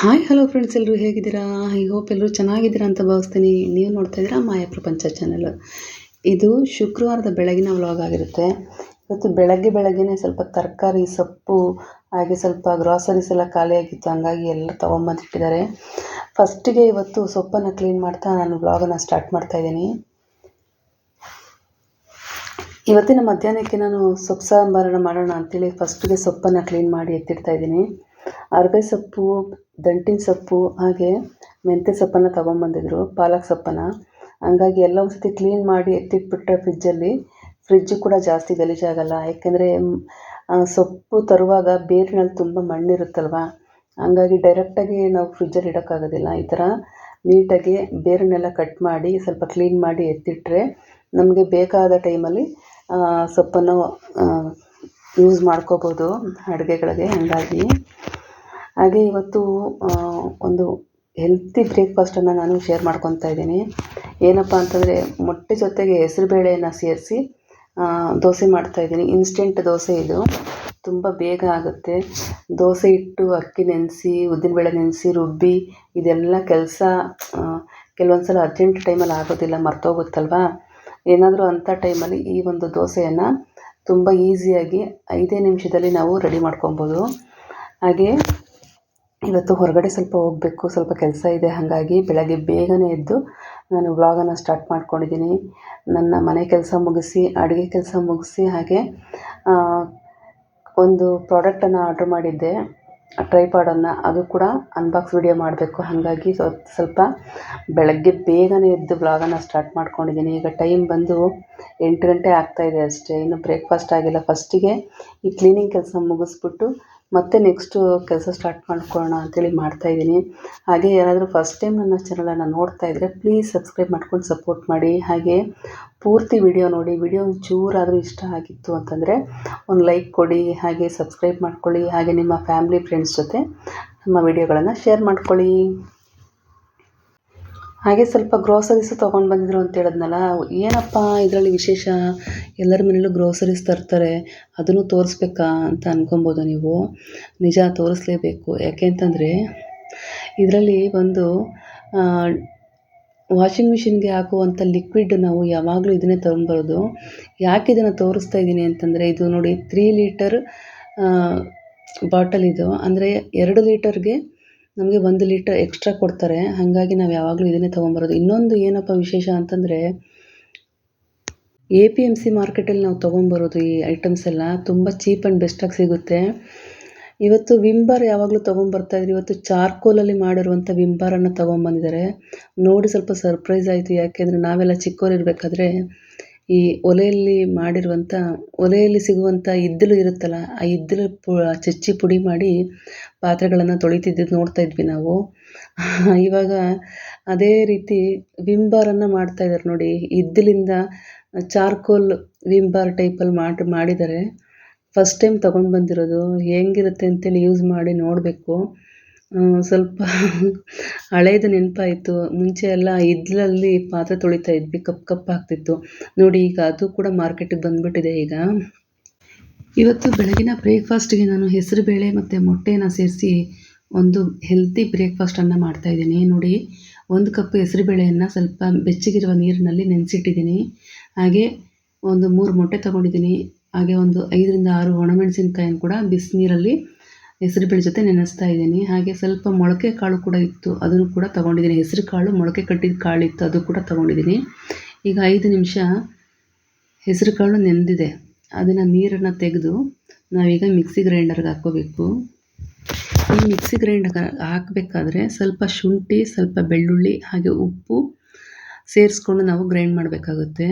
Hi hello friends, ಎಲ್ಲರೂ ಹೇಗಿದ್ದೀರಾ? I hope ಎಲ್ಲರೂ ಚೆನ್ನಾಗಿದ್ದೀರಾ ಅಂತ ಭಾವಿಸ್ತೀನಿ. ನೀವು ನೋಡ್ತಾ ಇದ್ದೀರಾ ಮಾಯಾ ಪ್ರಪಂಚ ಚಾನಲ್. ಇದು ಶುಕ್ರವಾರದ ಬೆಳಗಿನ ವ್ಲಾಗ್ ಆಗಿರುತ್ತೆ. ಇವತ್ತು ಬೆಳಗ್ಗೆನೇ ಸ್ವಲ್ಪ ತರಕಾರಿ, ಸೊಪ್ಪು ಹಾಗೆ ಸ್ವಲ್ಪ ಗ್ರಾಸರೀಸ್ ಎಲ್ಲ ಖಾಲಿಯಾಗಿತ್ತು. ಹಂಗಾಗಿ ಎಲ್ಲ ತೊಗೊಂಬಂದಿಟ್ಟಿದ್ದಾರೆ. ಫಸ್ಟಿಗೆ ಇವತ್ತು ಸೊಪ್ಪನ್ನು ಕ್ಲೀನ್ ಮಾಡ್ತಾ ನಾನು ವ್ಲಾಗನ್ನು ಸ್ಟಾರ್ಟ್ ಮಾಡ್ತಾಯಿದ್ದೀನಿ. ಇವತ್ತಿನ ಮಧ್ಯಾಹ್ನಕ್ಕೆ ನಾನು ಸೊಪ್ಪು ಸಾಂಬಾರನ್ನು ಮಾಡೋಣ ಅಂತೇಳಿ ಫಸ್ಟಿಗೆ ಸೊಪ್ಪನ್ನು ಕ್ಲೀನ್ ಮಾಡಿ ಎತ್ತಿಡ್ತಾ ಇದ್ದೀನಿ. ಅರಬೆ ಸೊಪ್ಪು, ದಂಟಿನ ಸೊಪ್ಪು ಹಾಗೆ ಮೆಂತ್ಯ ಸೊಪ್ಪನ್ನು ತೊಗೊಂಬಂದಿದ್ರು, ಪಾಲಕ್ ಸೊಪ್ಪನ್ನು. ಹಂಗಾಗಿ ಎಲ್ಲ ಒಂದು ಸತಿ ಕ್ಲೀನ್ ಮಾಡಿ ಎತ್ತಿಟ್ಬಿಟ್ರೆ ಫ್ರಿಜ್ಜು ಕೂಡ ಜಾಸ್ತಿ ಗಲೀಜಾಗಲ್ಲ. ಯಾಕೆಂದರೆ ಸೊಪ್ಪು ತರುವಾಗ ಬೇರಿನಲ್ಲಿ ತುಂಬ ಮಣ್ಣಿರುತ್ತಲ್ವ, ಹಂಗಾಗಿ ಡೈರೆಕ್ಟಾಗಿ ನಾವು ಫ್ರಿಜ್ಜಲ್ಲಿ ಇಡೋಕ್ಕಾಗೋದಿಲ್ಲ. ಈ ಥರ ನೀಟಾಗಿ ಬೇರನ್ನೆಲ್ಲ ಕಟ್ ಮಾಡಿ ಸ್ವಲ್ಪ ಕ್ಲೀನ್ ಮಾಡಿ ಎತ್ತಿಟ್ರೆ ನಮಗೆ ಬೇಕಾದ ಟೈಮಲ್ಲಿ ಸೊಪ್ಪನ್ನು ಯೂಸ್ ಮಾಡ್ಕೋಬೋದು ಅಡುಗೆಗಳಿಗೆ. ಹಾಗೆ ಇವತ್ತು ಒಂದು ಹೆಲ್ತಿ ಬ್ರೇಕ್ಫಾಸ್ಟನ್ನು ನಾನು ಶೇರ್ ಮಾಡ್ಕೊತಾ ಇದ್ದೀನಿ. ಏನಪ್ಪ ಅಂತಂದರೆ, ಮೊಟ್ಟೆ ಜೊತೆಗೆ ಹೆಸರುಬೇಳೆಯನ್ನು ಸೇರಿಸಿ ದೋಸೆ ಮಾಡ್ತಾಯಿದ್ದೀನಿ. ಇನ್ಸ್ಟೆಂಟ್ ದೋಸೆ ಇದು, ತುಂಬ ಬೇಗ ಆಗುತ್ತೆ. ದೋಸೆ ಹಿಟ್ಟು, ಅಕ್ಕಿ ನೆನೆಸಿ, ಉದ್ದಿನಬೇಳೆ ನೆನೆಸಿ, ರುಬ್ಬಿ ಇದೆಲ್ಲ ಕೆಲಸ ಕೆಲವೊಂದು ಸಲ ಅರ್ಜೆಂಟ್ ಟೈಮಲ್ಲಿ ಆಗೋದಿಲ್ಲ, ಮರ್ತೋಗುತ್ತಲ್ವ. ಏನಾದರೂ ಅಂಥ ಟೈಮಲ್ಲಿ ಈ ಒಂದು ದೋಸೆಯನ್ನು ತುಂಬ ಈಸಿಯಾಗಿ 5 ನಿಮಿಷದಲ್ಲಿ ನಾವು ರೆಡಿ ಮಾಡ್ಕೊಬೋದು. ಹಾಗೆ ಇವತ್ತು ಹೊರಗಡೆ ಸ್ವಲ್ಪ ಹೋಗಬೇಕು, ಸ್ವಲ್ಪ ಕೆಲಸ ಇದೆ. ಹಾಗಾಗಿ ಬೆಳಗ್ಗೆ ಬೇಗನೆ ಎದ್ದು ನಾನು ವ್ಲಾಗನ್ನು ಸ್ಟಾರ್ಟ್ ಮಾಡ್ಕೊಂಡಿದ್ದೀನಿ. ನನ್ನ ಮನೆ ಕೆಲಸ ಮುಗಿಸಿ, ಅಡುಗೆ ಕೆಲಸ ಮುಗಿಸಿ, ಹಾಗೆ ಒಂದು ಪ್ರಾಡಕ್ಟನ್ನು ಆರ್ಡ್ರ್ ಮಾಡಿದ್ದೆ, ಟ್ರೈಪಾಡನ್ನು. ಅದು ಕೂಡ ಅನ್ಬಾಕ್ಸ್ ವಿಡಿಯೋ ಮಾಡಬೇಕು. ಹಾಗಾಗಿ ಸ್ವಲ್ಪ ಬೆಳಗ್ಗೆ ಬೇಗನೆ ಎದ್ದು ವ್ಲಾಗನ್ನು ಸ್ಟಾರ್ಟ್ ಮಾಡ್ಕೊಂಡಿದ್ದೀನಿ. ಈಗ ಟೈಮ್ ಬಂದು 8 ಗಂಟೆ ಆಗ್ತಾಯಿದೆ ಅಷ್ಟೇ, ಇನ್ನು ಬ್ರೇಕ್ಫಾಸ್ಟ್ ಆಗಿಲ್ಲ. ಫಸ್ಟಿಗೆ ಈ ಕ್ಲೀನಿಂಗ್ ಕೆಲಸ ಮುಗಿಸ್ಬಿಟ್ಟು ಮತ್ತೆ ನೆಕ್ಸ್ಟು ಕೆಲಸ ಸ್ಟಾರ್ಟ್ ಮಾಡ್ಕೊಳ್ಳೋಣ ಅಂಥೇಳಿ ಮಾಡ್ತಾಯಿದ್ದೀನಿ. ಹಾಗೆ ಯಾರಾದರೂ ಫಸ್ಟ್ ಟೈಮ್ ನನ್ನ ಚಾನಲನ್ನು ನೋಡ್ತಾ ಇದ್ದರೆ ಪ್ಲೀಸ್ ಸಬ್ಸ್ಕ್ರೈಬ್ ಮಾಡ್ಕೊಂಡು ಸಪೋರ್ಟ್ ಮಾಡಿ. ಹಾಗೆ ಪೂರ್ತಿ ವಿಡಿಯೋ ನೋಡಿ. ವಿಡಿಯೋ ಒಂಚೂರಾದರೂ ಇಷ್ಟ ಆಗಿತ್ತು ಅಂತಂದರೆ ಒಂದು ಲೈಕ್ ಕೊಡಿ, ಹಾಗೆ ಸಬ್ಸ್ಕ್ರೈಬ್ ಮಾಡ್ಕೊಳ್ಳಿ. ಹಾಗೆ ನಿಮ್ಮ ಫ್ಯಾಮಿಲಿ ಫ್ರೆಂಡ್ಸ್ ಜೊತೆ ನಮ್ಮ ವಿಡಿಯೋಗಳನ್ನು ಶೇರ್ ಮಾಡ್ಕೊಳ್ಳಿ. ಹಾಗೆ ಸ್ವಲ್ಪ ಗ್ರೋಸರೀಸು ತೊಗೊಂಡು ಬಂದಿದ್ರು ಅಂತ ಹೇಳಿದ್ನಲ್ಲ, ಏನಪ್ಪ ಇದರಲ್ಲಿ ವಿಶೇಷ? ಎಲ್ಲರ ಮನೇಲೂ ಗ್ರೋಸರೀಸ್ ತರ್ತಾರೆ, ಅದನ್ನು ತೋರಿಸ್ಬೇಕಾ ಅಂತ ಅಂದ್ಕೊಬೋದು ನೀವು. ನಿಜ, ತೋರಿಸ್ಲೇಬೇಕು. ಯಾಕೆ ಅಂತಂದರೆ ಇದರಲ್ಲಿ ಒಂದು ವಾಷಿಂಗ್ ಮಿಷಿನ್ಗೆ ಹಾಕುವಂಥ ಲಿಕ್ವಿಡ್ ನಾವು ಯಾವಾಗಲೂ ಇದನ್ನೇ ತೊಗೊಂಬರೋದು. ಯಾಕೆ ಇದನ್ನು ತೋರಿಸ್ತಾ ಇದ್ದೀನಿ ಅಂತಂದರೆ, ಇದು ನೋಡಿ 3 ಲೀಟರ್ ಬಾಟಲ್ ಇದು. ಅಂದರೆ 2 ಲೀಟರ್ಗೆ ನಮಗೆ 1 ಲೀಟರ್ ಎಕ್ಸ್ಟ್ರಾ ಕೊಡ್ತಾರೆ. ಹಾಗಾಗಿ ನಾವು ಯಾವಾಗಲೂ ಇದನ್ನೇ ತೊಗೊಂಬರೋದು. ಇನ್ನೊಂದು ಏನಪ್ಪ ವಿಶೇಷ ಅಂತಂದರೆ, APMC ಮಾರ್ಕೆಟಲ್ಲಿ ನಾವು ತೊಗೊಂಬರೋದು ಈ ಐಟಮ್ಸ್ ಎಲ್ಲ ತುಂಬ ಚೀಪ್ ಆ್ಯಂಡ್ ಬೆಸ್ಟಾಗಿ ಸಿಗುತ್ತೆ. ಇವತ್ತು ವಿಂಬಾರ್ ಯಾವಾಗಲೂ ತೊಗೊಂಬರ್ತಾಯಿದ್ರು, ಇವತ್ತು ಚಾರ್ಕೋಲಲ್ಲಿ ಮಾಡಿರುವಂಥ ವಿಂಬಾರನ್ನು ತೊಗೊಂಬಂದಿದ್ದಾರೆ. ನೋಡಿ ಸ್ವಲ್ಪ ಸರ್ಪ್ರೈಸ್ ಆಯಿತು. ಯಾಕೆಂದರೆ ನಾವೆಲ್ಲ ಚಿಕ್ಕವರಿರಬೇಕಾದ್ರೆ ಈ ಒಲೆಯಲ್ಲಿ ಸಿಗುವಂಥ ಇದ್ದಲು ಇರುತ್ತಲ್ಲ, ಆ ಇದ್ದಲು ಚಚ್ಚಿ ಪುಡಿ ಮಾಡಿ ಪಾತ್ರೆಗಳನ್ನು ತೊಳಿತಿದ್ದದ್ದು ನೋಡ್ತಾ ಇದ್ವಿ ನಾವು. ಇವಾಗ ಅದೇ ರೀತಿ ವಿಂಬಾರನ್ನು ಮಾಡ್ತಾಯಿದ್ದಾರೆ ನೋಡಿ. ಇದ್ದಲಿಂದ ಚಾರ್ಕೋಲ್ ವಿಂಬಾರ್ ಟೈಪಲ್ಲಿ ಮಾಡಿದ್ದಾರೆ. ಫಸ್ಟ್ ಟೈಮ್ ತೊಗೊಂಡು ಬಂದಿರೋದು. ಹೆಂಗಿರುತ್ತೆ ಅಂತೇಳಿ ಯೂಸ್ ಮಾಡಿ ನೋಡಬೇಕು. ಸ್ವಲ್ಪ ಹಳೇದು ನೆನಪಾಯಿತು. ಮುಂಚೆ ಎಲ್ಲ ಇದ್ಲಲ್ಲಿ ಪಾತ್ರೆ ತೊಳಿತಾ ಇದ್ವಿ, ಕಪ್ ಆಗ್ತಿತ್ತು ನೋಡಿ. ಈಗ ಅದು ಕೂಡ ಮಾರ್ಕೆಟಿಗೆ ಬಂದುಬಿಟ್ಟಿದೆ ಈಗ. ಇವತ್ತು ಬೆಳಗಿನ ಬ್ರೇಕ್ಫಾಸ್ಟಿಗೆ ನಾನು ಹೆಸರುಬೇಳೆ ಮತ್ತು ಮೊಟ್ಟೆಯನ್ನು ಸೇರಿಸಿ ಒಂದು ಹೆಲ್ತಿ ಬ್ರೇಕ್ಫಾಸ್ಟನ್ನು ಮಾಡ್ತಾಯಿದ್ದೀನಿ. ನೋಡಿ, 1 ಕಪ್ ಹೆಸರುಬೇಳೆಯನ್ನು ಸ್ವಲ್ಪ ಬೆಚ್ಚಗಿರುವ ನೀರಿನಲ್ಲಿ ನೆನೆಸಿಟ್ಟಿದ್ದೀನಿ. ಹಾಗೆ ಒಂದು 3 ಮೊಟ್ಟೆ ತೊಗೊಂಡಿದ್ದೀನಿ. ಹಾಗೆ ಒಂದು 5 ರಿಂದ 6 ಒಣಮೆಣಸಿನ್ಕಾಯನ್ನು ಕೂಡ ಬಿಸಿನೀರಲ್ಲಿ ಹೆಸರುಬೇಳೆ ಜೊತೆ ನೆನೆಸ್ತಾ ಇದ್ದೀನಿ. ಹಾಗೆ ಸ್ವಲ್ಪ ಮೊಳಕೆ ಕಾಳು ಕೂಡ ಇತ್ತು, ಅದನ್ನು ಕೂಡ ತೊಗೊಂಡಿದ್ದೀನಿ. ಹೆಸರು ಕಾಳು, ಮೊಳಕೆ ಕಟ್ಟಿದ ಕಾಳು ಇತ್ತು, ಅದು ಕೂಡ ತೊಗೊಂಡಿದ್ದೀನಿ. ಈಗ 5 ನಿಮಿಷ ಹೆಸರು ಕಾಳು ನೆಂದಿದೆ. ಅದನ್ನು ನೀರನ್ನು ತೆಗೆದು ನಾವೀಗ ಮಿಕ್ಸಿ ಗ್ರೈಂಡರ್ಗೆ ಹಾಕ್ಕೋಬೇಕು. ಈ ಮಿಕ್ಸಿ ಗ್ರೈಂಡರ್ಗೆ ಹಾಕಬೇಕಾದ್ರೆ ಸ್ವಲ್ಪ ಶುಂಠಿ, ಸ್ವಲ್ಪ ಬೆಳ್ಳುಳ್ಳಿ ಹಾಗೆ ಉಪ್ಪು ಸೇರಿಸ್ಕೊಂಡು ನಾವು ಗ್ರೈಂಡ್ ಮಾಡಬೇಕಾಗುತ್ತೆ.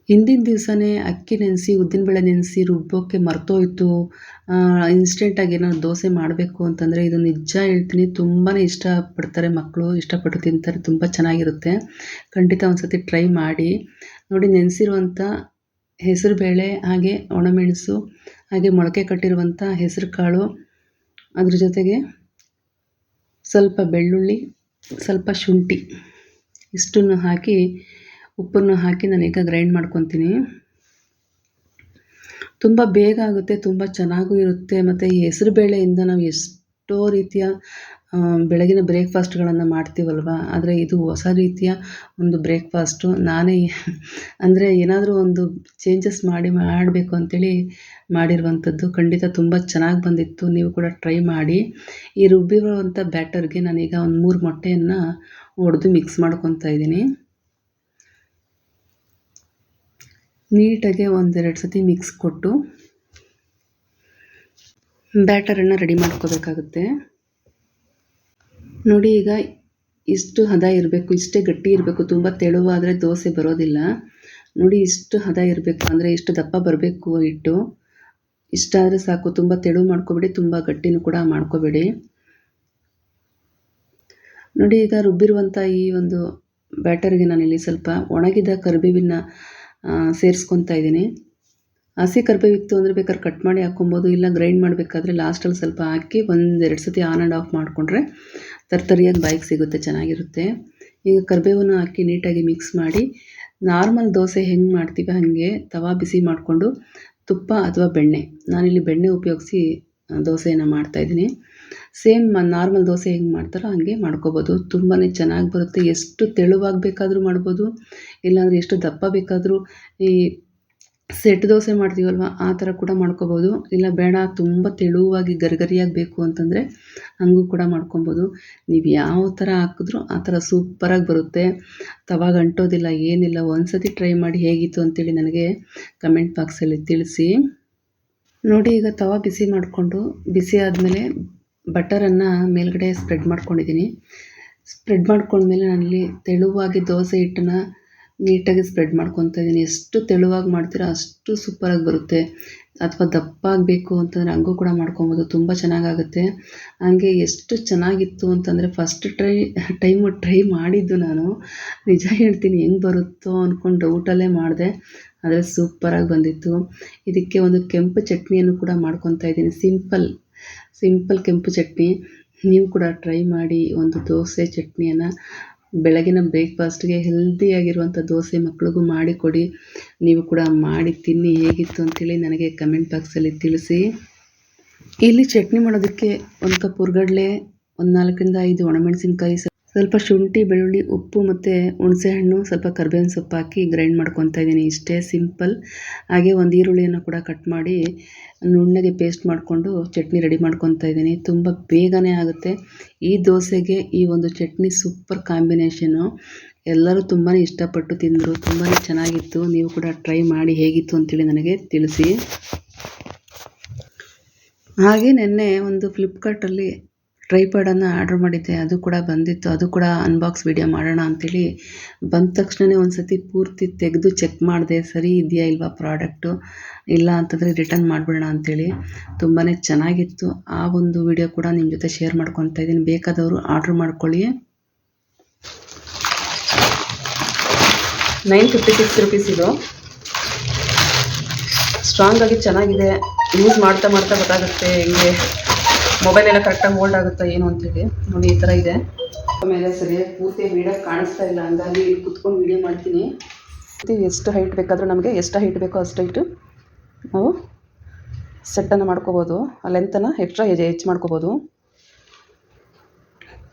ಹಿಂದಿನ ದಿವಸನೇ ಅಕ್ಕಿ ನೆನೆಸಿ, ಉದ್ದಿನಬೇಳೆ ನೆನೆಸಿ ರುಬ್ಬೋಕ್ಕೆ ಮರ್ತೋಯ್ತು. ಇನ್ಸ್ಟೆಂಟಾಗಿ ಏನಾದ್ರು ದೋಸೆ ಮಾಡಬೇಕು ಅಂತಂದರೆ ಇದು ನಿಜ ಹೇಳ್ತೀನಿ, ತುಂಬಾ ಇಷ್ಟಪಡ್ತಾರೆ ಮಕ್ಕಳು, ಇಷ್ಟಪಟ್ಟು ತಿಂತಾರೆ. ತುಂಬ ಚೆನ್ನಾಗಿರುತ್ತೆ. ಖಂಡಿತ ಒಂದು ಸತಿ ಟ್ರೈ ಮಾಡಿ ನೋಡಿ. ನೆನೆಸಿರುವಂಥ ಹೆಸರುಬೇಳೆ, ಹಾಗೆ ಒಣಮೆಣಸು, ಹಾಗೆ ಮೊಳಕೆ ಕಟ್ಟಿರುವಂಥ ಹೆಸರು ಕಾಳು, ಅದ್ರ ಜೊತೆಗೆ ಸ್ವಲ್ಪ ಬೆಳ್ಳುಳ್ಳಿ, ಸ್ವಲ್ಪ ಶುಂಠಿ, ಇಷ್ಟನ್ನು ಹಾಕಿ ಉಪ್ಪನ್ನು ಹಾಕಿ ನಾನೀಗ ಗ್ರೈಂಡ್ ಮಾಡ್ಕೊತೀನಿ. ತುಂಬ ಬೇಗ ಆಗುತ್ತೆ, ತುಂಬ ಚೆನ್ನಾಗೂ ಇರುತ್ತೆ. ಮತ್ತು ಈ ಹೆಸರುಬೇಳೆಯಿಂದ ನಾವು ಎಷ್ಟೋ ರೀತಿಯ ಬೆಳಗಿನ ಬ್ರೇಕ್ಫಾಸ್ಟ್ಗಳನ್ನು ಮಾಡ್ತೀವಲ್ವ, ಆದರೆ ಇದು ಹೊಸ ರೀತಿಯ ಒಂದು ಬ್ರೇಕ್ಫಾಸ್ಟು. ನಾನೇ ಅಂದರೆ ಏನಾದರೂ ಒಂದು ಚೇಂಜಸ್ ಮಾಡಬೇಕು ಅಂಥೇಳಿ ಮಾಡಿರುವಂಥದ್ದು. ಖಂಡಿತ ತುಂಬ ಚೆನ್ನಾಗಿ ಬಂದಿತ್ತು. ನೀವು ಕೂಡ ಟ್ರೈ ಮಾಡಿ. ಈ ರುಬ್ಬಿರುವಂಥ ಬ್ಯಾಟರ್ಗೆ ನಾನೀಗ ಒಂದು 3 ಮೊಟ್ಟೆಯನ್ನು ಒಡೆದು ಮಿಕ್ಸ್ ಮಾಡ್ಕೊತಾ ಇದ್ದೀನಿ. ನೀಟಾಗಿ 1-2 ಸತಿ ಮಿಕ್ಸ್ ಕೊಟ್ಟು ಬ್ಯಾಟರನ್ನು ರೆಡಿ ಮಾಡ್ಕೋಬೇಕಾಗುತ್ತೆ. ನೋಡಿ, ಈಗ ಇಷ್ಟು ಹದ ಇರಬೇಕು, ಇಷ್ಟೇ ಗಟ್ಟಿ ಇರಬೇಕು. ತುಂಬ ತೆಳುವಾದರೆ ದೋಸೆ ಬರೋದಿಲ್ಲ. ನೋಡಿ, ಇಷ್ಟು ಹದ ಇರಬೇಕು, ಅಂದರೆ ಇಷ್ಟು ದಪ್ಪ ಬರಬೇಕು ಹಿಟ್ಟು. ಇಷ್ಟಾದರೆ ಸಾಕು. ತುಂಬ ತೆಳು ಮಾಡ್ಕೊಬೇಡಿ, ತುಂಬ ಗಟ್ಟಿನೂ ಕೂಡ ಮಾಡ್ಕೋಬೇಡಿ. ನೋಡಿ, ಈಗ ರುಬ್ಬಿರುವಂಥ ಈ ಒಂದು ಬ್ಯಾಟರ್ಗೆ ನಾನಿಲ್ಲಿ ಸ್ವಲ್ಪ ಒಣಗಿದ ಕರಿಬೇವಿನ ಸೇರಿಸ್ಕೊತಾ ಇದ್ದೀನಿ. ಹಸಿ ಕರಿಬೇವಿತ್ತು ಅಂದರೆ ಬೇಕಾದ್ರೆ ಕಟ್ ಮಾಡಿ ಹಾಕ್ಕೊಬೋದು, ಇಲ್ಲ ಗ್ರೈಂಡ್ ಮಾಡಬೇಕಾದ್ರೆ ಲಾಸ್ಟಲ್ಲಿ ಸ್ವಲ್ಪ ಹಾಕಿ 1-2 ಸತಿ ಆನ್ ಆ್ಯಂಡ್ ಆಫ್ ಮಾಡಿಕೊಂಡ್ರೆ ತರ್ತರಿಯಾಗಿ ಬಾಯಿಗೆ ಸಿಗುತ್ತೆ, ಚೆನ್ನಾಗಿರುತ್ತೆ. ಈಗ ಕರಿಬೇವನ್ನು ಹಾಕಿ ನೀಟಾಗಿ ಮಿಕ್ಸ್ ಮಾಡಿ, ನಾರ್ಮಲ್ ದೋಸೆ ಹೆಂಗೆ ಮಾಡ್ತೀವಿ ಹಾಗೆ ತವಾ ಬಿಸಿ ಮಾಡಿಕೊಂಡು ತುಪ್ಪ ಅಥವಾ ಬೆಣ್ಣೆ, ನಾನಿಲ್ಲಿ ಬೆಣ್ಣೆ ಉಪಯೋಗಿಸಿ ದೋಸೆಯನ್ನು ಮಾಡ್ತಾಯಿದ್ದೀನಿ. ಸೇಮ್ ನಾರ್ಮಲ್ ದೋಸೆ ಹೆಂಗೆ ಮಾಡ್ತಾರೋ ಹಾಗೆ ಮಾಡ್ಕೋಬೋದು. ತುಂಬಾ ಚೆನ್ನಾಗಿ ಬರುತ್ತೆ. ಎಷ್ಟು ತೆಳುವಾಗಿ ಬೇಕಾದರೂ ಮಾಡ್ಬೋದು, ಇಲ್ಲಾಂದರೆ ಎಷ್ಟು ದಪ್ಪ ಬೇಕಾದರೂ ಈ ಸೆಟ್ ದೋಸೆ ಮಾಡ್ತೀವಲ್ವ ಆ ಥರ ಕೂಡ ಮಾಡ್ಕೋಬೋದು. ಇಲ್ಲ ಬೇಡ ತುಂಬ ತೆಳುವಾಗಿ ಗರಿಗರಿಯಾಗಿ ಬೇಕು ಅಂತಂದರೆ ಹಂಗೂ ಕೂಡ ಮಾಡ್ಕೊಬೋದು. ನೀವು ಯಾವ ಥರ ಹಾಕಿದ್ರೂ ಆ ಥರ ಸೂಪರಾಗಿ ಬರುತ್ತೆ. ತವಾಗ ಅಂಟೋದಿಲ್ಲ, ಏನಿಲ್ಲ. ಒಂದು ಸತಿ ಟ್ರೈ ಮಾಡಿ ಹೇಗಿತ್ತು ಅಂತೇಳಿ ನನಗೆ ಕಮೆಂಟ್ ಬಾಕ್ಸಲ್ಲಿ ತಿಳಿಸಿ. ನೋಡಿ, ಈಗ ತವಾ ಬಿಸಿ ಮಾಡಿಕೊಂಡು, ಬಿಸಿ ಆದಮೇಲೆ ಬಟರನ್ನು ಮೇಲ್ಗಡೆ ಸ್ಪ್ರೆಡ್ ಮಾಡ್ಕೊಂಡಿದ್ದೀನಿ. ಸ್ಪ್ರೆಡ್ ಮಾಡ್ಕೊಂಡ್ಮೇಲೆ ನಾನಿಲ್ಲಿ ತೆಳುವಾಗಿ ದೋಸೆ ಹಿಟ್ಟನ್ನು ನೀಟಾಗಿ ಸ್ಪ್ರೆಡ್ ಮಾಡ್ಕೊತಾ ಇದ್ದೀನಿ. ಎಷ್ಟು ತೆಳುವಾಗಿ ಮಾಡ್ತೀರೋ ಅಷ್ಟು ಸೂಪರಾಗಿ ಬರುತ್ತೆ. ಅಥವಾ ದಪ್ಪ ಆಗಬೇಕು ಅಂತಂದರೆ ಹಂಗೂ ಕೂಡ ಮಾಡ್ಕೊಬೋದು, ತುಂಬ ಚೆನ್ನಾಗಾಗುತ್ತೆ. ಹಾಗೆ ಎಷ್ಟು ಚೆನ್ನಾಗಿತ್ತು ಅಂತಂದರೆ ಫಸ್ಟ್ ಟೈಮು ಟ್ರೈ ಮಾಡಿದ್ದು ನಾನು. ನಿಜ ಹೇಳ್ತೀನಿ, ಹೆಂಗೆ ಬರುತ್ತೋ ಅಂದ್ಕೊಂಡು ಡೌಟಲ್ಲೇ ಮಾಡಿದೆ, ಆದರೆ ಸೂಪರಾಗಿ ಬಂದಿತ್ತು. ಇದಕ್ಕೆ ಒಂದು ಕೆಂಪು ಚಟ್ನಿಯನ್ನು ಕೂಡ ಮಾಡ್ಕೊತಾ ಇದ್ದೀನಿ. ಸಿಂಪಲ್ ಕೆಂಪು ಚಟ್ನಿ. ನೀವು ಕೂಡ ಟ್ರೈ ಮಾಡಿ. ಒಂದು ದೋಸೆ ಚಟ್ನಿಯನ್ನು ಬೆಳಗಿನ ಬ್ರೇಕ್ಫಾಸ್ಟ್ಗೆ ಹೆಲ್ದಿಯಾಗಿರುವಂಥ ದೋಸೆ ಮಕ್ಳಿಗೂ ಮಾಡಿಕೊಡಿ. ನೀವು ಕೂಡ ಮಾಡಿ ತಿನ್ನಿ, ಹೇಗಿತ್ತು ಅಂತೇಳಿ ನನಗೆ ಕಮೆಂಟ್ ಬಾಕ್ಸಲ್ಲಿ ತಿಳಿಸಿ. ಇಲ್ಲಿ ಚಟ್ನಿ ಮಾಡೋದಕ್ಕೆ 1 ಕಪ್ ಹುರ್ಗಡ್ಲೆ, ಒಂದು 4-5 ಒಣಮೆಣಸಿನ್ಕಾಯಿ, ಸ್ವಲ್ಪ ಶುಂಠಿ, ಬೆಳ್ಳುಳ್ಳಿ, ಉಪ್ಪು ಮತ್ತು ಹುಣಸೆಹಣ್ಣು, ಸ್ವಲ್ಪ ಕರಿಬೇವಿನ ಸೊಪ್ಪು ಹಾಕಿ ಗ್ರೈಂಡ್ ಮಾಡ್ಕೊತಾ ಇದ್ದೀನಿ. ಇಷ್ಟೇ ಸಿಂಪಲ್. ಹಾಗೆ ಒಂದು ಈರುಳ್ಳಿಯನ್ನು ಕೂಡ ಕಟ್ ಮಾಡಿ ನುಣ್ಣಗೆ ಪೇಸ್ಟ್ ಮಾಡಿಕೊಂಡು ಚಟ್ನಿ ರೆಡಿ ಮಾಡ್ಕೊತಾ ಇದ್ದೀನಿ. ತುಂಬ ಬೇಗನೆ ಆಗುತ್ತೆ. ಈ ದೋಸೆಗೆ ಈ ಒಂದು ಚಟ್ನಿ ಸೂಪರ್ ಕಾಂಬಿನೇಷನ್ನು. ಎಲ್ಲರೂ ತುಂಬಾ ಇಷ್ಟಪಟ್ಟು ತಿಂದರು. ತುಂಬಾ ಚೆನ್ನಾಗಿತ್ತು. ನೀವು ಕೂಡ ಟ್ರೈ ಮಾಡಿ ಹೇಗಿತ್ತು ಅಂತೇಳಿ ನನಗೆ ತಿಳಿಸಿ. ಹಾಗೆ ನೆನ್ನೆ ಒಂದು ಫ್ಲಿಪ್ಕಾರ್ಟಲ್ಲಿ ಟ್ರೈಪಾಡನ್ನು ಆರ್ಡ್ರ್ ಮಾಡಿದ್ದೆ, ಅದು ಕೂಡ ಬಂದಿತ್ತು. ಅದು ಕೂಡ ಅನ್ಬಾಕ್ಸ್ ವಿಡಿಯೋ ಮಾಡೋಣ ಅಂಥೇಳಿ ಬಂದ ತಕ್ಷಣವೇ ಒಂದು ಸತಿ ಪೂರ್ತಿ ತೆಗೆದು ಚೆಕ್ ಮಾಡಿದೆ, ಸರಿ ಇದೆಯಾ ಇಲ್ವಾ ಪ್ರಾಡಕ್ಟು, ಇಲ್ಲ ಅಂತಂದರೆ ರಿಟರ್ನ್ ಮಾಡಿಬಿಡೋಣ ಅಂಥೇಳಿ. ತುಂಬಾ ಚೆನ್ನಾಗಿತ್ತು. ಆ ಒಂದು ವಿಡಿಯೋ ಕೂಡ ನಿಮ್ಮ ಜೊತೆ ಶೇರ್ ಮಾಡ್ಕೊತಾ ಇದ್ದೀನಿ. ಬೇಕಾದವರು ಆರ್ಡ್ರ್ ಮಾಡ್ಕೊಳ್ಳಿ. 956 ರುಪೀಸ್ ಇದು. ಸ್ಟ್ರಾಂಗಾಗಿ ಚೆನ್ನಾಗಿದೆ. ಯೂಸ್ ಮಾಡ್ತಾ ಗೊತ್ತಾಗುತ್ತೆ ಹೆಂಗೆ ಮೊಬೈಲೆಲ್ಲ ಕರೆಕ್ಟಾಗಿ ಹೋಲ್ಡ್ ಆಗುತ್ತಾ ಏನು ಅಂತೇಳಿ. ನೋಡಿ, ಈ ಥರ ಇದೆ. ಆಮೇಲೆ ಸರಿಯಾಗಿ ಪೂರ್ತಿ ವೀಡಿಯೋ ಕಾಣಿಸ್ತಾ ಇಲ್ಲ, ಹಂಗಾಗಿ ಇಲ್ಲಿ ಕುತ್ಕೊಂಡು ವೀಡಿಯೋ ಮಾಡ್ತೀನಿ. ಎಷ್ಟು ಹೈಟ್ ಬೇಕಾದರೂ ನಮಗೆ ಎಷ್ಟು ಹೈಟ್ ಬೇಕೋ ಅಷ್ಟು ಹೈಟು ನಾವು ಸೆಟ್ಟನ್ನು ಮಾಡ್ಕೋಬೋದು. ಆ ಲೆಂತನ್ನು ಎಕ್ಸ್ಟ್ರಾ ಹೆಚ್ಚು ಮಾಡ್ಕೋಬೋದು.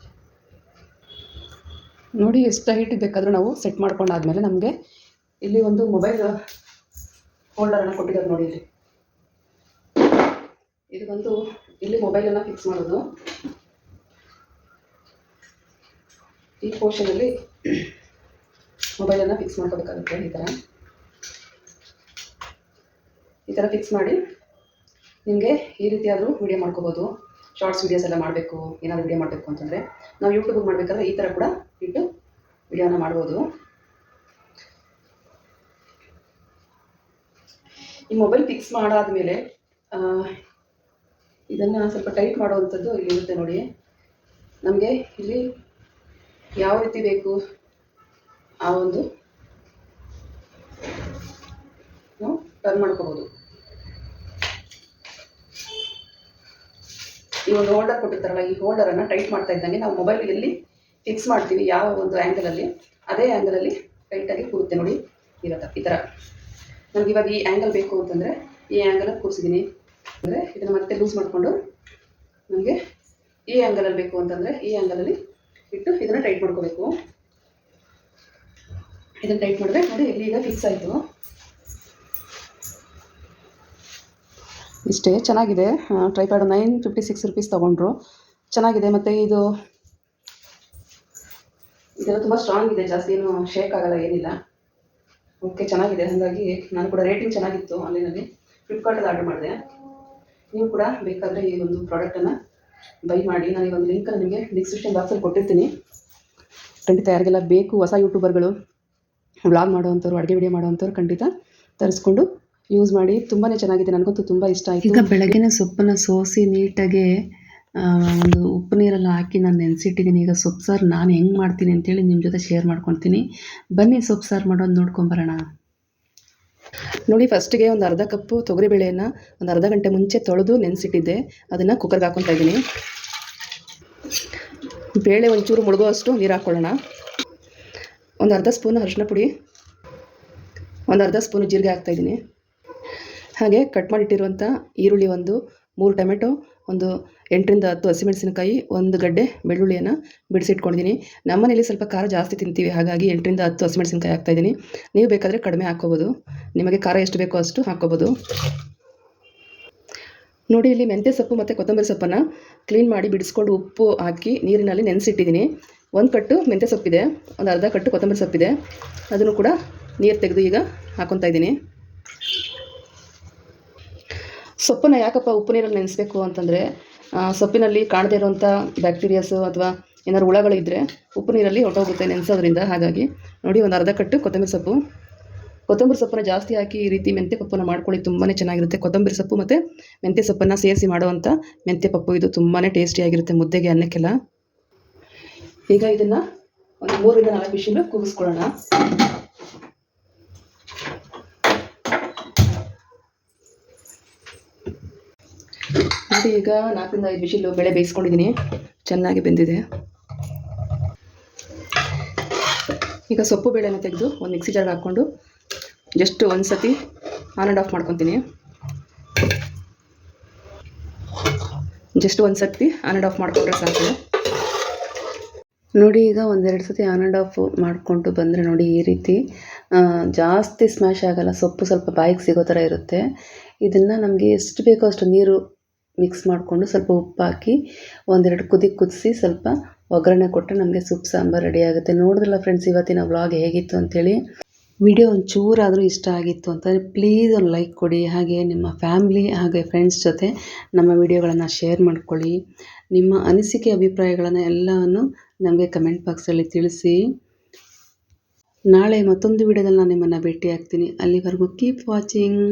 ನೋಡಿ, ಎಷ್ಟು ಹೈಟ್ ಬೇಕಾದರೂ ನಾವು ಸೆಟ್ ಮಾಡ್ಕೊಂಡಾದ್ಮೇಲೆ ನಮಗೆ ಇಲ್ಲಿ ಒಂದು ಮೊಬೈಲ್ ಹೋಲ್ಡರನ್ನು ಕೊಟ್ಟಿದ್ದಾರೆ ನೋಡಿ. ಇದು ಬಂದು ಇಲ್ಲಿ ಮೊಬೈಲನ್ನು ಫಿಕ್ಸ್ ಮಾಡೋದು. ಈ ಪೋರ್ಷನಲ್ಲಿ ಮೊಬೈಲನ್ನು ಫಿಕ್ಸ್ ಮಾಡ್ಕೋಬೇಕಾಗುತ್ತೆ. ಈ ಥರ ಫಿಕ್ಸ್ ಮಾಡಿ ನಿಮಗೆ ಈ ರೀತಿಯಾದರೂ ವೀಡಿಯೋ ಮಾಡ್ಕೋಬೋದು. ಶಾರ್ಟ್ಸ್ ವೀಡಿಯೋಸ್ ಎಲ್ಲ ಮಾಡಬೇಕು, ಏನಾದರೂ ವೀಡಿಯೋ ಮಾಡಬೇಕು ಅಂತಂದರೆ ನಾವು ಯೂಟ್ಯೂಬಿಗೆ ಮಾಡಬೇಕಾದ್ರೆ ಈ ಥರ ಕೂಡ ಇಟ್ಟು ವೀಡಿಯೋನ ಮಾಡ್ಬೋದು. ಈ ಮೊಬೈಲ್ ಫಿಕ್ಸ್ ಮಾಡಾದಮೇಲೆ ಇದನ್ನು ಸ್ವಲ್ಪ ಟೈಟ್ ಮಾಡುವಂಥದ್ದು ಇಲ್ಲಿರುತ್ತೆ ನೋಡಿ. ನಮಗೆ ಇಲ್ಲಿ ಯಾವ ರೀತಿ ಬೇಕು ಆ ಒಂದು ನಾವು ಟರ್ನ್ ಮಾಡ್ಕೋಬೋದು. ಈ ಒಂದು ಹೋಲ್ಡರ್ ಕೊಟ್ಟಿರ್ತಾರಲ್ಲ, ಈ ಹೋಲ್ಡರನ್ನು ಟೈಟ್ ಮಾಡ್ತಾ ಇದ್ದಂಗೆ ನಾವು ಮೊಬೈಲ್ ಎಲ್ಲಿ ಫಿಕ್ಸ್ ಮಾಡ್ತೀವಿ ಯಾವ ಒಂದು ಆ್ಯಂಗಲಲ್ಲಿ, ಅದೇ ಆ್ಯಂಗಲಲ್ಲಿ ಟೈಟಾಗಿ ಕೂರುತ್ತೆ ನೋಡಿ. ಈ ಥರ ನಮ್ಗೆ ಇವಾಗ ಈ ಆ್ಯಂಗಲ್ ಬೇಕು ಅಂತಂದರೆ ಈ ಆ್ಯಂಗಲಲ್ಲಿ ಕೂರಿಸಿದ್ದೀನಿ. ಅಂದರೆ ಇದನ್ನು ಮತ್ತೆ ಲೂಸ್ ಮಾಡಿಕೊಂಡು ನಮಗೆ ಈ ಆ್ಯಂಗಲಲ್ಲಿ ಬೇಕು ಅಂತಂದರೆ ಈ ಆ್ಯಂಗಲಲ್ಲಿ ಇಟ್ಟು ಇದನ್ನು ಟೈಟ್ ಮಾಡ್ಕೋಬೇಕು. ಇದನ್ನು ಟೈಟ್ ಮಾಡಿದ್ರೆ ನೋಡಿ ಇಲ್ಲಿ ಈಗ ಫಿಕ್ಸ್ ಆಯಿತು. ಇಷ್ಟೇ, ಚೆನ್ನಾಗಿದೆ. ಟ್ರೈಪ್ಯಾಡ್ 956 ರುಪೀಸ್ ತೊಗೊಂಡ್ರು, ಚೆನ್ನಾಗಿದೆ. ಮತ್ತು ಇದೆಲ್ಲ ತುಂಬ ಸ್ಟ್ರಾಂಗ್ ಇದೆ, ಜಾಸ್ತಿ ಏನು ಶೇಕ್ ಆಗಲ್ಲ, ಏನಿಲ್ಲ. ಓಕೆ, ಚೆನ್ನಾಗಿದೆ. ಹಾಗಾಗಿ ನಾನು ಕೂಡ ರೇಟಿಂಗ್ ಚೆನ್ನಾಗಿತ್ತು ಆನ್ಲೈನಲ್ಲಿ, ಫ್ಲಿಪ್ಕಾರ್ಟಲ್ಲಿ ಆರ್ಡರ್ ಮಾಡಿದೆ. ನೀವು ಕೂಡ ಬೇಕಾದರೆ ಈ ಒಂದು ಪ್ರಾಡಕ್ಟನ್ನು ಬೈ ಮಾಡಿ. ನಾನು ಈ ಒಂದು ಲಿಂಕನ್ನು ನಿಮಗೆ ಡಿಸ್ಕ್ರಿಪ್ಷನ್ ಬಾಕ್ಸಲ್ಲಿ ಕೊಟ್ಟಿರ್ತೀನಿ. ಖಂಡಿತ ಯಾರಿಗೆಲ್ಲ ಬೇಕು, ಹೊಸ ಯೂಟ್ಯೂಬರ್ಗಳು, ವ್ಲಾಗ್ ಮಾಡೋವಂಥವ್ರು, ಅಡುಗೆ ವಿಡಿಯೋ ಮಾಡೋವಂಥವ್ರು ಖಂಡಿತ ತರಿಸ್ಕೊಂಡು ಯೂಸ್ ಮಾಡಿ. ತುಂಬಾ ಚೆನ್ನಾಗಿದೆ, ನನಗಂತೂ ತುಂಬ ಇಷ್ಟ ಆಯಿತು. ಈಗ ಬೆಳಗ್ಗೆನೇ ಸೊಪ್ಪನ್ನು ಸೋಸಿ ನೀಟಾಗಿ ಒಂದು ಉಪ್ಪು ನೀರೆಲ್ಲ ಹಾಕಿ ನಾನು ನೆನೆಸಿಟ್ಟಿದ್ದೀನಿ. ಈಗ ಸೊಪ್ಪು ಸಾರು ನಾನು ಹೆಂಗೆ ಮಾಡ್ತೀನಿ ಅಂತೇಳಿ ನಿಮ್ಮ ಜೊತೆ ಶೇರ್ ಮಾಡ್ಕೊತೀನಿ. ಬನ್ನಿ ಸೊಪ್ಪು ಸಾರು ಮಾಡೋದು ನೋಡ್ಕೊಂಬರೋಣ. ನೋಡಿ, ಫಸ್ಟಿಗೆ ಒಂದು ಅರ್ಧ ಕಪ್ಪು ತೊಗರಿಬೇಳೆಯನ್ನು ಒಂದು ಅರ್ಧ ಗಂಟೆ ಮುಂಚೆ ತೊಳೆದು ನೆನೆಸಿಟ್ಟಿದ್ದೆ. ಅದನ್ನು ಕುಕ್ಕರ್ಗೆ ಹಾಕ್ಕೊತಾ ಇದ್ದೀನಿ. ಬೇಳೆ ಒಂಚೂರು ಮುಳುಗೋ ಅಷ್ಟು ನೀರು ಹಾಕ್ಕೊಳ್ಳೋಣ. ಒಂದು ಅರ್ಧ ಸ್ಪೂನು ಅರಿಶಿನ ಪುಡಿ, ಒಂದು ಅರ್ಧ ಸ್ಪೂನು ಜೀರಿಗೆ ಹಾಕ್ತಾಯಿದ್ದೀನಿ. ಹಾಗೆ ಕಟ್ ಮಾಡಿಟ್ಟಿರುವಂಥ ಈರುಳ್ಳಿ ಒಂದು 3 ಟೊಮೆಟೊ, ಒಂದು 8ರಿಂದ 10 ಹಸಿಮೆಣಸಿನಕಾಯಿ, ಒಂದು ಗಡ್ಡೆ ಬೆಳ್ಳುಳ್ಳಿಯನ್ನು ಬಿಡಿಸಿಟ್ಕೊಂಡಿದ್ದೀನಿ. ನಮ್ಮನೇಲಿ ಸ್ವಲ್ಪ ಖಾರ ಜಾಸ್ತಿ ತಿಂತೀವಿ, ಹಾಗಾಗಿ 8ರಿಂದ 10 ಹಸಿಮೆಣಸಿನಕಾಯಿ ಹಾಕ್ತಾಯಿದ್ದೀನಿ. ನೀವು ಬೇಕಾದರೆ ಕಡಿಮೆ ಹಾಕ್ಕೋಬೋದು, ನಿಮಗೆ ಖಾರ ಎಷ್ಟು ಬೇಕೋ ಅಷ್ಟು ಹಾಕ್ಕೋಬೋದು. ನೋಡಿ, ಇಲ್ಲಿ ಮೆಂತ್ಯ ಸೊಪ್ಪು ಮತ್ತು ಕೊತ್ತಂಬರಿ ಸೊಪ್ಪನ್ನು ಕ್ಲೀನ್ ಮಾಡಿ ಬಿಡಿಸ್ಕೊಂಡು ಉಪ್ಪು ಹಾಕಿ ನೀರಿನಲ್ಲಿ ನೆನೆಸಿಟ್ಟಿದ್ದೀನಿ. ಒಂದು ಕಟ್ಟು ಮೆಂತ್ಯ ಸೊಪ್ಪಿದೆ, ಒಂದು ಅರ್ಧ ಕಟ್ಟು ಕೊತ್ತಂಬರಿ ಸೊಪ್ಪಿದೆ. ಅದನ್ನು ಕೂಡ ನೀರು ತೆಗೆದು ಈಗ ಹಾಕ್ಕೊತಾ ಇದ್ದೀನಿ. ಸೊಪ್ಪನ್ನು ಯಾಕಪ್ಪ ಉಪ್ಪು ನೀರಲ್ಲಿ ನೆನೆಸಬೇಕು ಅಂತಂದರೆ, ಸೊಪ್ಪಿನಲ್ಲಿ ಕಾಣದೇ ಇರುವಂಥ ಬ್ಯಾಕ್ಟೀರಿಯಾಸು ಅಥವಾ ಏನಾದ್ರು ಹುಳಗಳಿದ್ದರೆ ಉಪ್ಪು ನೀರಲ್ಲಿ ಹೊರಟೋಗುತ್ತೆ ನೆನೆಸೋದ್ರಿಂದ. ಹಾಗಾಗಿ ನೋಡಿ, ಒಂದು ಅರ್ಧ ಕಟ್ಟು ಕೊತ್ತಂಬರಿ ಸೊಪ್ಪನ್ನು ಜಾಸ್ತಿ ಹಾಕಿ ಈ ರೀತಿ ಮೆಂತ್ಯ ಪಪ್ಪನ್ನು ಮಾಡ್ಕೊಳ್ಳಿ, ತುಂಬಾ ಚೆನ್ನಾಗಿರುತ್ತೆ. ಕೊತ್ತಂಬರಿ ಸೊಪ್ಪು ಮತ್ತು ಮೆಂತ್ಯ ಸೊಪ್ಪನ್ನು ಸೇರಿಸಿ ಮಾಡುವಂಥ ಮೆಂತ್ಯ ಪಪ್ಪು ಇದು ತುಂಬಾ ಟೇಸ್ಟಿಯಾಗಿರುತ್ತೆ ಮುದ್ದೆಗೆ, ಅನ್ನಕ್ಕೆಲ್ಲ. ಈಗ ಇದನ್ನು ಒಂದು 3ರಿಂದ 4 ವಿಷಲು ಕೂಗಿಸ್ಕೊಳ್ಳೋಣ. ನೋಡಿ, ಈಗ 4ರಿಂದ 5 ವಿಷಲು ಬೇಳೆ ಬೇಯಿಸ್ಕೊಂಡಿದ್ದೀನಿ, ಚೆನ್ನಾಗಿ ಬೆಂದಿದೆ. ಈಗ ಸೊಪ್ಪು ಬೇಳೆನ ತೆಗೆದು ಒಂದು ಮಿಕ್ಸಿ ಜಾರ್ಗೆ ಹಾಕ್ಕೊಂಡು ಜಸ್ಟ್ ಒಂದು ಸತಿ ಆನ್ ಆ್ಯಂಡ್ ಆಫ್ ಮಾಡ್ಕೊತೀನಿ. ಜಸ್ಟ್ ಒಂದು ಸತಿ ಆನ್ ಆ್ಯಂಡ್ ಆಫ್ ಮಾಡಿಕೊಂಡ್ರೆ ಸಾಕು. ನೋಡಿ, ಈಗ 1-2 ಸತಿ ಆನ್ ಆ್ಯಂಡ್ ಆಫ್ ಮಾಡಿಕೊಂಡು ಬಂದರೆ ನೋಡಿ ಈ ರೀತಿ ಜಾಸ್ತಿ ಸ್ಮ್ಯಾಶ್ ಆಗೋಲ್ಲ, ಸೊಪ್ಪು ಸ್ವಲ್ಪ ಬಾಯಿಗೆ ಸಿಗೋ ಥರ ಇರುತ್ತೆ. ಇದನ್ನು ನಮಗೆ ಎಷ್ಟು ಬೇಕೋ ಅಷ್ಟು ನೀರು ಮಿಕ್ಸ್ ಮಾಡಿಕೊಂಡು ಸ್ವಲ್ಪ ಉಪ್ಪು ಹಾಕಿ 1-2 ಕುದಿಸಿ ಸ್ವಲ್ಪ ಒಗ್ಗರಣೆ ಕೊಟ್ಟರೆ ನಮಗೆ ಸೊಪ್ಪು ಸಾಂಬಾರು ರೆಡಿ ಆಗುತ್ತೆ. ನೋಡಿದ್ರಲ್ಲ ಫ್ರೆಂಡ್ಸ್, ಇವತ್ತಿನ ವ್ಲಾಗ್ ಹೇಗಿತ್ತು ಅಂಥೇಳಿ. ವಿಡಿಯೋ ಒಂಚೂರಾದರೂ ಇಷ್ಟ ಆಗಿತ್ತು ಅಂತಂದರೆ ಪ್ಲೀಸ್ ಒಂದು ಲೈಕ್ ಕೊಡಿ. ಹಾಗೆ ನಿಮ್ಮ ಫ್ಯಾಮ್ಲಿ ಹಾಗೆ ಫ್ರೆಂಡ್ಸ್ ಜೊತೆ ನಮ್ಮ ವಿಡಿಯೋಗಳನ್ನು ಶೇರ್ ಮಾಡ್ಕೊಳ್ಳಿ. ನಿಮ್ಮ ಅನಿಸಿಕೆ ಅಭಿಪ್ರಾಯಗಳನ್ನು ಎಲ್ಲವನ್ನು ನಮಗೆ ಕಮೆಂಟ್ ಬಾಕ್ಸಲ್ಲಿ ತಿಳಿಸಿ. ನಾಳೆ ಮತ್ತೊಂದು ವಿಡಿಯೋದಲ್ಲಿ ನಾನು ನಿಮ್ಮನ್ನು ಭೇಟಿ ಆಗ್ತೀನಿ. ಅಲ್ಲಿವರೆಗೂ ಕೀಪ್ ವಾಚಿಂಗ್.